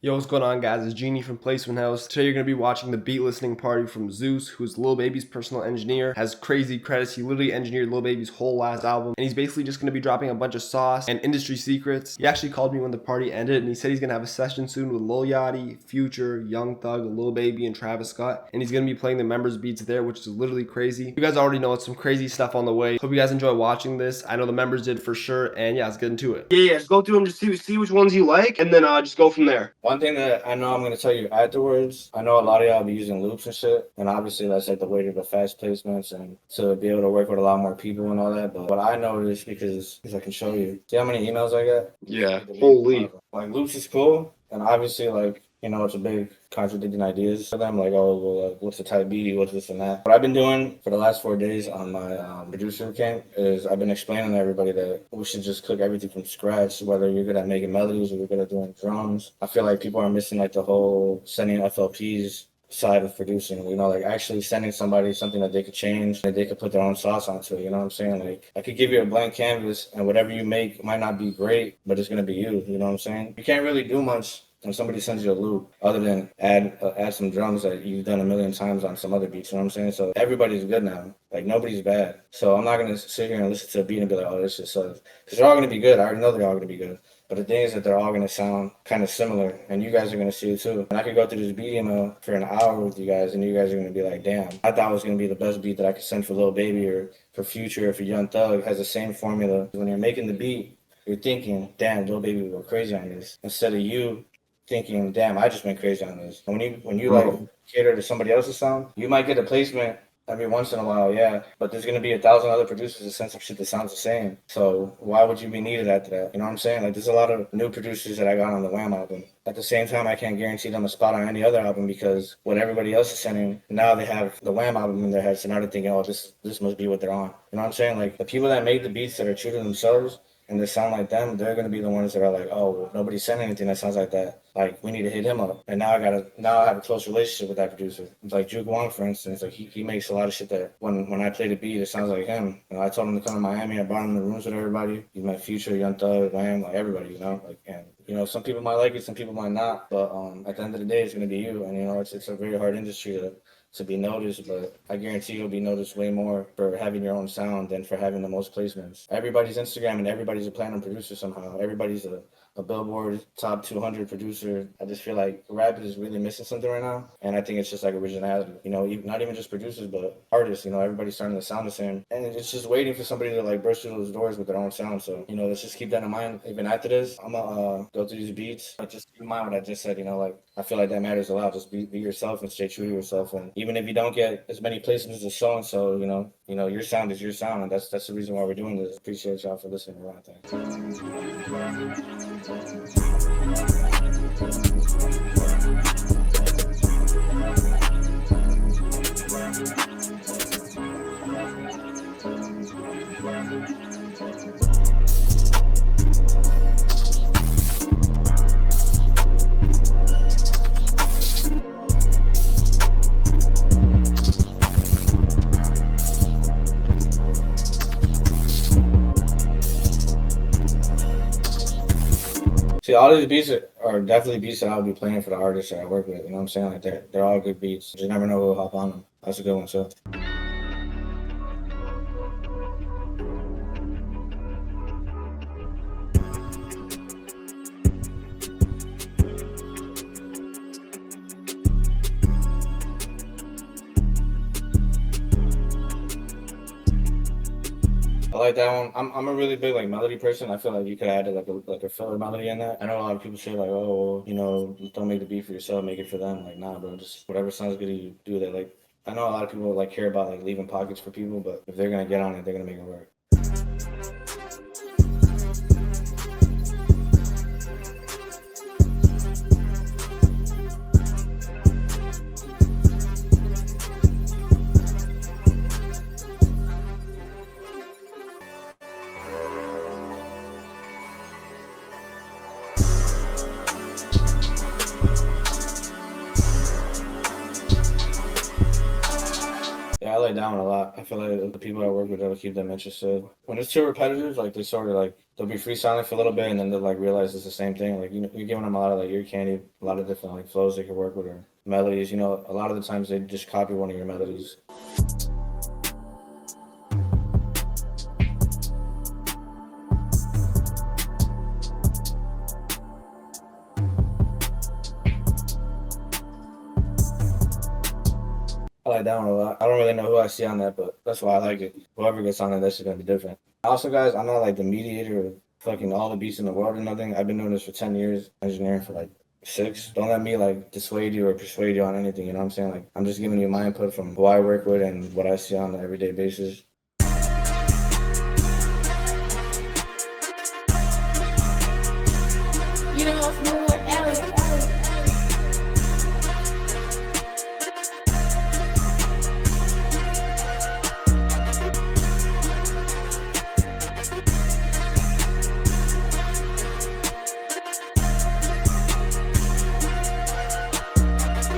Yo, what's going on, guys? It's Genie from Placement House. Today you're going to be watching the beat listening party from Zeus, who's Lil Baby's personal engineer, has crazy credits. He literally engineered Lil Baby's whole last album, and he's basically just going to be dropping a bunch of sauce and industry secrets. He actually called me when the party ended, and he said he's going to have a session soon with Lil Yachty, Future, Young Thug, Lil Baby, and Travis Scott, and he's going to be playing the members' beats there, which is literally crazy. You guys already know it's some crazy stuff on the way. Hope you guys enjoy watching this. I know the members did for sure, and yeah, let's get into it. Yeah, just go through them, just see which ones you like, and then just go from there. One thing that I know I'm going to tell you afterwards, I know a lot of y'all be using loops and shit, and obviously that's like the way to the fast placements and to be able to work with a lot more people and all that, but what I noticed, because I can show you, see how many emails I got? Yeah, holy. Like loops is cool, and obviously like, you know, it's a big contradicting ideas for them, like, oh, well, what's the type B, what's this and that. What I've been doing for the last 4 days on my producer camp is I've been explaining to everybody that we should just cook everything from scratch, whether you're good at making melodies or you're good at doing drums. I feel like people are missing like the whole sending FLPs side of producing, you know, like actually sending somebody something that they could change, that they could put their own sauce onto it, you know what I'm saying? Like, I could give you a blank canvas and whatever you make might not be great, but it's going to be you know what I'm saying? You can't really do much when somebody sends you a loop other than add some drums that you've done a million times on some other beats, you know what I'm saying? So everybody's good now. Like, nobody's bad. So I'm not going to sit here and listen to a beat and be like, oh, this just sucks. Because they're all going to be good. I already know they're all going to be good. But the thing is that they're all going to sound kind of similar, and you guys are going to see it too. And I could go through this beat email for an hour with you guys, and you guys are going to be like, damn, I thought it was going to be the best beat that I could send for Lil Baby or for Future or for Young Thug. It has the same formula. When you're making the beat, you're thinking, damn, Lil Baby will go crazy on this. Instead of you thinking, damn, I just went crazy on this. And when you like cater to somebody else's sound, you might get a placement every once in a while, yeah, but there's gonna be 1,000 other producers that send some shit that sounds the same. So why would you be needed after that? You know what I'm saying? Like, there's a lot of new producers that I got on the Wham album. At the same time, I can't guarantee them a spot on any other album because what everybody else is sending, now they have the Wham album in their head, so now they're thinking, oh, this must be what they're on. You know what I'm saying? Like, the people that make the beats that are true to themselves and they sound like them, they're gonna be the ones that are like, oh, well, nobody's sending anything that sounds like that. Like, we need to hit him up. And now I have a close relationship with that producer. It's like Juke Wong, for instance. Like, he makes a lot of shit that when I play the beat, it sounds like him. You know, I told him to come to Miami. I brought him in the rooms with everybody. He met Future, Young Thug, Wham, like everybody, you know. Like, and you know, some people might like it, some people might not. But at the end of the day, it's gonna be you. And you know, it's a very hard industry to be noticed, but I guarantee you'll be noticed way more for having your own sound than for having the most placements. Everybody's Instagram and everybody's a platinum producer somehow. Everybody's a Billboard top 200 producer. I just feel like rap is really missing something right now, and I think it's just like originality. You know, not even just producers, but artists. You know, everybody's starting to sound the same, and it's just waiting for somebody to like burst through those doors with their own sound. So you know, let's just keep that in mind. Even after this, I'm gonna go through these beats. But just keep in mind what I just said. You know, like I feel like that matters a lot. Just be yourself and stay true to yourself. And even if you don't get as many placements as so and so, you know, your sound is your sound, and that's the reason why we're doing this. Appreciate y'all for listening around. Thanks. See, all these beats are definitely beats that I'll be playing for the artists that I work with. You know what I'm saying? Like, they're all good beats. You just never know who'll hop on them. That's a good one too. I like that one. I'm a really big like melody person. I feel like you could add like a filler melody in that. I know a lot of people say like, oh, well, you know, don't make the beat for yourself, make it for them. Like, nah, bro, just whatever sounds good to you, do that. Like, I know a lot of people like care about like leaving pockets for people, but if they're gonna get on it, they're gonna make it work. Yeah, I like that one a lot. I feel like the people I work with, that'll keep them interested. When it's too repetitive, like they sort of like they'll be freestyling for a little bit and then they'll like realize it's the same thing. Like, you know, you're giving them a lot of like ear candy, a lot of different like flows they can work with or melodies. You know, a lot of the times they just copy one of your melodies. I like that one a lot. I don't really know who I see on that, but that's why I like it. Whoever gets on it, that's just gonna be different. Also, guys, I'm not like the mediator of fucking all the beats in the world or nothing. I've been doing this for 10 years, engineering for like 6. Don't let me like dissuade you or persuade you on anything, you know what I'm saying? Like, I'm just giving you my input from who I work with and what I see on an everyday basis. You know, what else?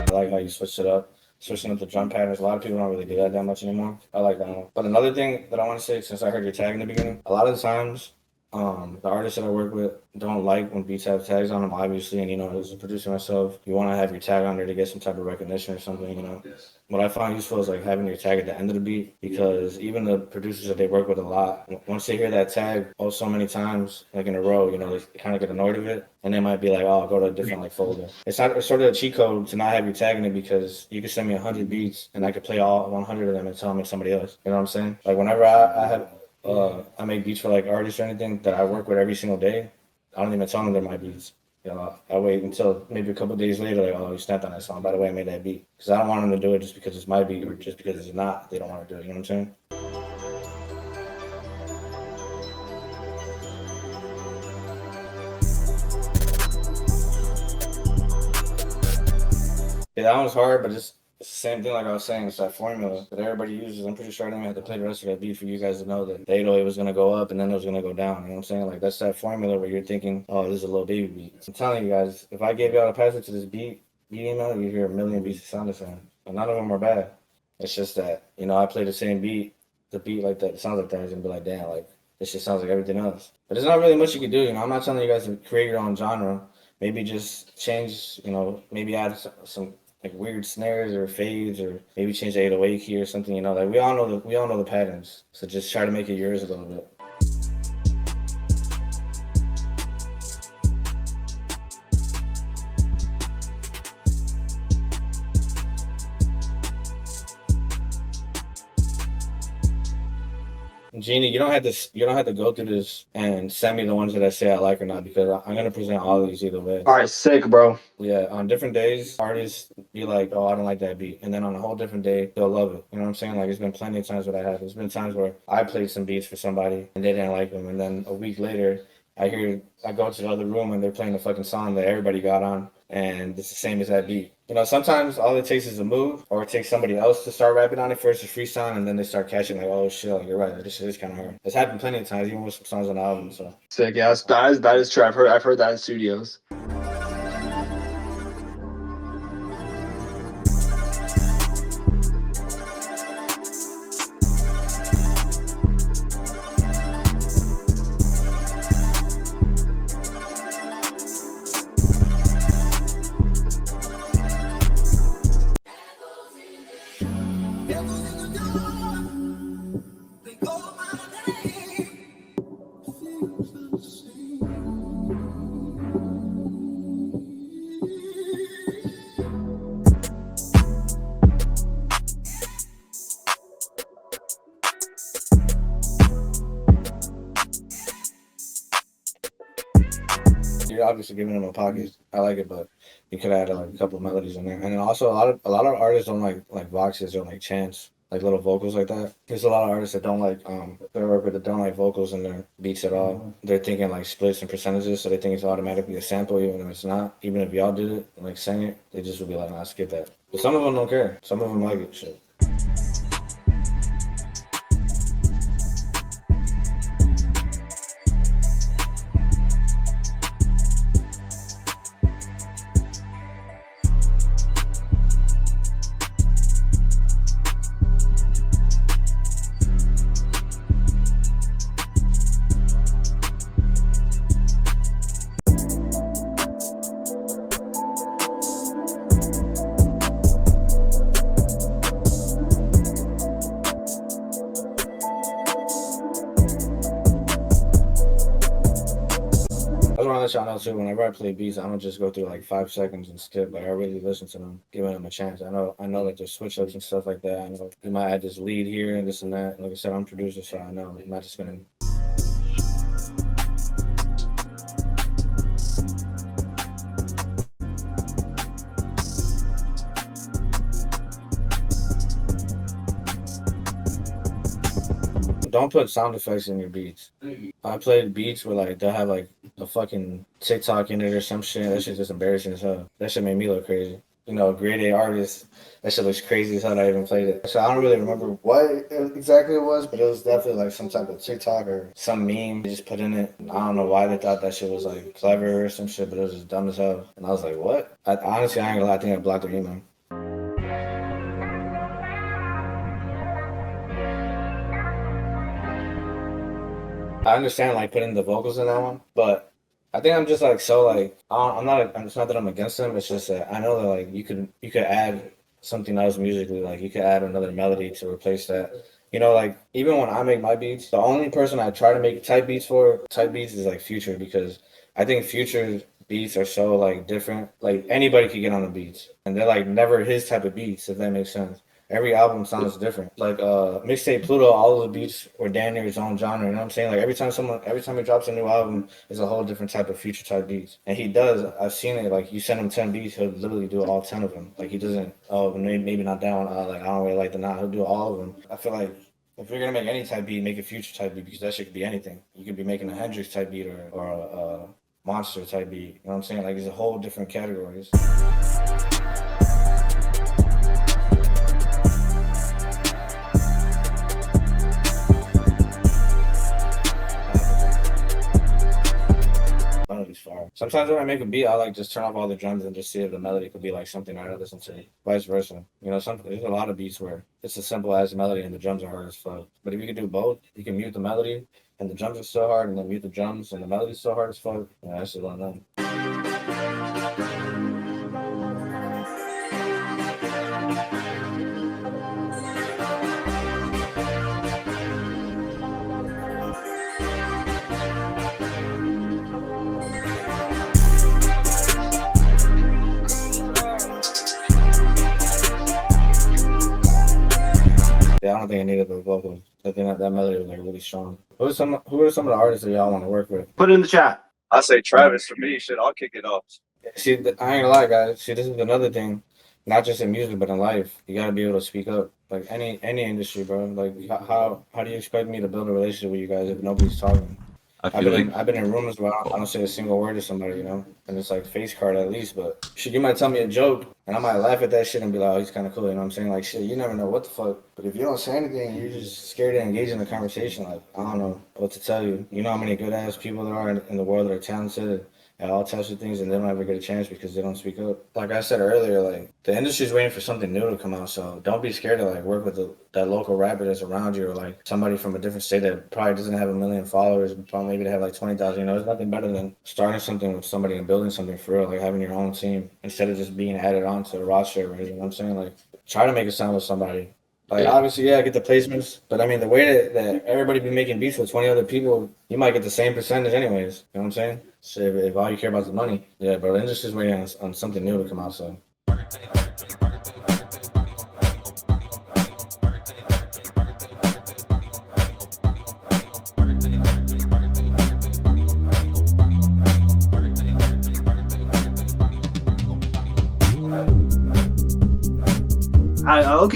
I like how you switched it up, switching up the drum patterns. A lot of people don't really do that much anymore. I like that one. But another thing that I want to say, since I heard your tag in the beginning, a lot of the times, the artists that I work with don't like when beats have tags on them, obviously. And, you know, as a producer myself, you want to have your tag on there to get some type of recognition or something, you know. What I find useful is like having your tag at the end of the beat, because even the producers that they work with a lot, once they hear that tag so many times, like in a row, you know, they kind of get annoyed of it, and they might be like, "Oh, I'll go to a different like folder." It's sort of a cheat code to not have you tag in it, because you can send me 100 beats and I could play all 100 of them and tell them it's somebody else. You know what I'm saying? Like whenever I make beats for like artists or anything that I work with every single day, I don't even tell them they're my beats. You know, I wait until maybe a couple of days later, like, "Oh, you snapped on that song. By the way, I made that beat." Because I don't want them to do it just because it's my beat or just because it's not. They don't want to do it. You know what I'm saying? Yeah, that one's hard, but it's the same thing like I was saying. It's that formula that everybody uses. I'm pretty sure I didn't have to play the rest of that beat for you guys to know that the 808 was going to go up and then it was going to go down. You know what I'm saying? Like, that's that formula where you're thinking, "Oh, this is a little baby beat." I'm telling you guys, if I gave y'all a passage to this beat email, you'd hear a million beats that sound the same. And none of them are bad. It's just that, you know, I play the same beat, the beat like that, it sounds like that, and be like, "Damn, like, this just sounds like everything else." But there's not really much you can do. You know, I'm not telling you guys to create your own genre. Maybe just change, you know, maybe add some like weird snares or fades, or maybe change the 808 key or something, you know, like we all know the patterns. So just try to make it yours a little bit. Jeannie, you don't have to go through this and send me the ones that I say I like or not, because I'm gonna present all of these either way. All right, sick, bro. Yeah, on different days, artists be like, "Oh, I don't like that beat," and then on a whole different day, they'll love it. You know what I'm saying? Like, it's been plenty of times where that happens. There's been times where I played some beats for somebody and they didn't like them, and then a week later, I go to the other room and they're playing the fucking song that everybody got on, and it's the same as that beat. You know, sometimes all it takes is a move, or it takes somebody else to start rapping on it first, to freestyle, and then they start catching like, "Oh shit, like, you're right, like, this shit is kind of hard." It's happened plenty of times, even with some songs on the album. So Sick. Yeah, that is true. I've heard that in studios. you're obviously giving them a pocket. I like it, but you could add like a couple of melodies in there. And then also a lot of artists don't like voxes or like chants, like little vocals like that. There's a lot of artists that don't like their work with that don't like vocals in their beats at all. They're thinking like splits and percentages, so they think it's automatically a sample, even if it's not. Even if y'all did it, like sang it, they just would be like, "Nah, skip that." But some of them don't care. Some of them like it. Shit. much I know too. Whenever I play beats, I'm gonna just go through like 5 seconds and skip. Like I really listen to them, giving them a chance. I know like there's switch ups and stuff like that. I know you might add this lead here and this and that. Like I said, I'm a producer, so I know I'm not just gonna. Don't put sound effects in your beats. I played beats where like they'll have like a fucking TikTok in it or some shit. That shit's just embarrassing as hell. That shit made me look crazy. You know, grade A artist. That shit looks crazy as hell. I even played it. So I don't really remember what exactly it was, but it was definitely like some type of TikTok or some meme they just put in it. I don't know why they thought that shit was like clever or some shit, but it was just dumb as hell. And I was like, what? Honestly, I ain't gonna lie. I think I blocked their email. I understand like putting the vocals in that one, but I think I'm just like so like I'm not. It's not that I'm against them. It's just that I know that like you could add something else musically. Like you could add another melody to replace that. You know, like even when I make my beats, the only person I try to make type beats is like Future because I think Future's beats are so like different. Like anybody could get on the beats, and they're like never his type of beats. If that makes sense. Every album sounds different. Like mixtape Pluto, all of the beats were damn near his own genre. You know what I'm saying? Like every time he drops a new album, it's a whole different type of Future type beats. And he does. I've seen it. Like you send him 10 beats, he'll literally do all 10 of them. Like he doesn't. Oh, maybe not that one. Like I don't really like the not. He'll do all of them. I feel like if you're gonna make any type beat, make a Future type beat because that shit could be anything. You could be making a Hendrix type beat or a Monster type beat. You know what I'm saying? Like it's a whole different categories. Far. Sometimes when I make a beat, I like just turn off all the drums and just see if the melody could be like something I listen to. Vice versa. You know, there's a lot of beats where it's as simple as the melody and the drums are hard as fuck. But if you can do both, you can mute the melody and the drums are so hard, and then mute the drums and the melody's so hard as fuck. Yeah, that's just one of them. Yeah, I don't think I needed the vocals. I think that melody was like really strong. Who are some of the artists that y'all want to work with? Put it in the chat. I say Travis for me. Shit, I'll kick it off. See, I ain't gonna lie, guys. See, this is another thing, not just in music, but in life. You gotta be able to speak up. Like any industry, bro. Like how do you expect me to build a relationship with you guys if nobody's talking? I've been in rooms where I don't say a single word to somebody, you know, and it's like face card at least. But shit, you might tell me a joke, and I might laugh at that shit and be like, oh, he's kind of cool, you know what I'm saying? Like shit, you never know what the fuck. But if you don't say anything, you're just scared to engage in the conversation. Like I don't know what to tell you. You know how many good ass people there are in the world that are talented at all types of things, and they don't ever get a chance because they don't speak up. Like I said earlier, like the industry's waiting for something new to come out, so don't be scared to like work with that local rapper that's around you, or like somebody from a different state that probably doesn't have 1 million followers, probably maybe they have like 20,000. You know, there's nothing better than starting something with somebody and building something for real, like having your own team instead of just being added on to the roster. You know what I'm saying? Like try to make a sound with somebody. Like obviously, yeah, get the placements, but I mean the way that everybody be making beats with 20 other people, you might get the same percentage anyways. You know what I'm saying? So if all you care about is the money, yeah, bro, the industry's waiting on something new to come out. So.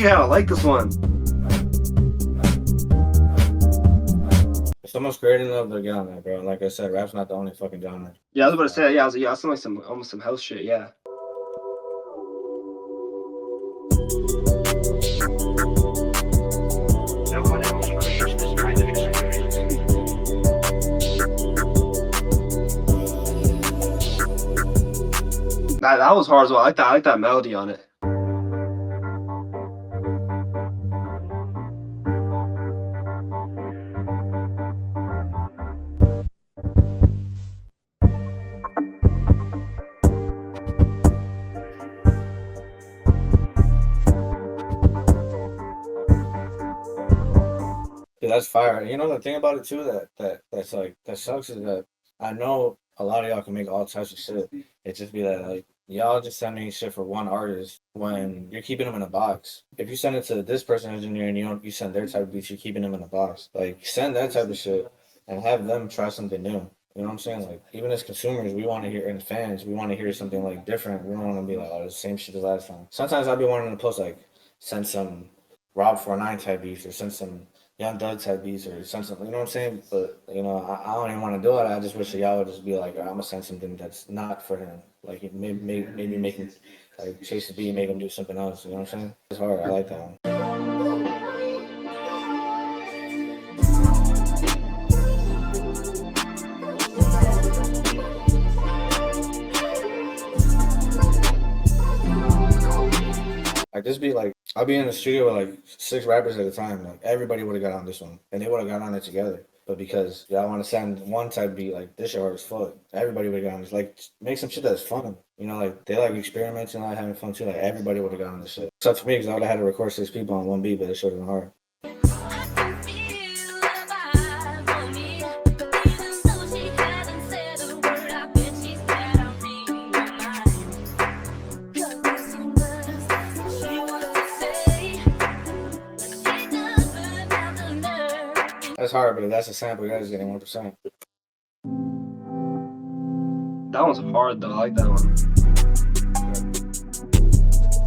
I like this one. If someone's creating love, they'll get on that, bro. Like I said, rap's not the only fucking genre. Yeah, I was about to say, yeah, I was like almost some house shit, yeah. That was hard as well. I like that melody on it. Yeah, that's fire. You know the thing about it too that sucks is that I know a lot of y'all can make all types of shit. It just be that like y'all just sending shit for one artist when you're keeping them in a box. If you send it to this person engineer and you send their type of beats, you're keeping them in a box. Like send that type of shit and have them try something new. You know what I'm saying? Like even as consumers, we want to hear, and fans, we want to hear something like different. We don't want to be like, oh, it's the same shit as last time. Sometimes I'll be wanting to post like send some Rob 49 type beats or send some Young Doug type beats or send something. You know what I'm saying? But you know, I don't even want to do it. I just wish that y'all would just be like, I'm gonna send something that's not for him. Like maybe make him like chase the beat, make him do something else. You know what I'm saying? It's hard. I like that one. Like this be like I'll be in the studio with like 6 rappers at a time. Like everybody would have got on this one, and they would have got on it together. But because y'all want to send one type beat, like this shit hard as fuck. Everybody would have got on this. Like make some shit that's fun. You know, like they like experimenting, like having fun too. Like everybody would have got on this shit. Except for me, because I would have had to record 6 people on one beat, but it should have been hard. That's hard, but if that's a sample, you guys getting 1%. That one's hard though. I like that one.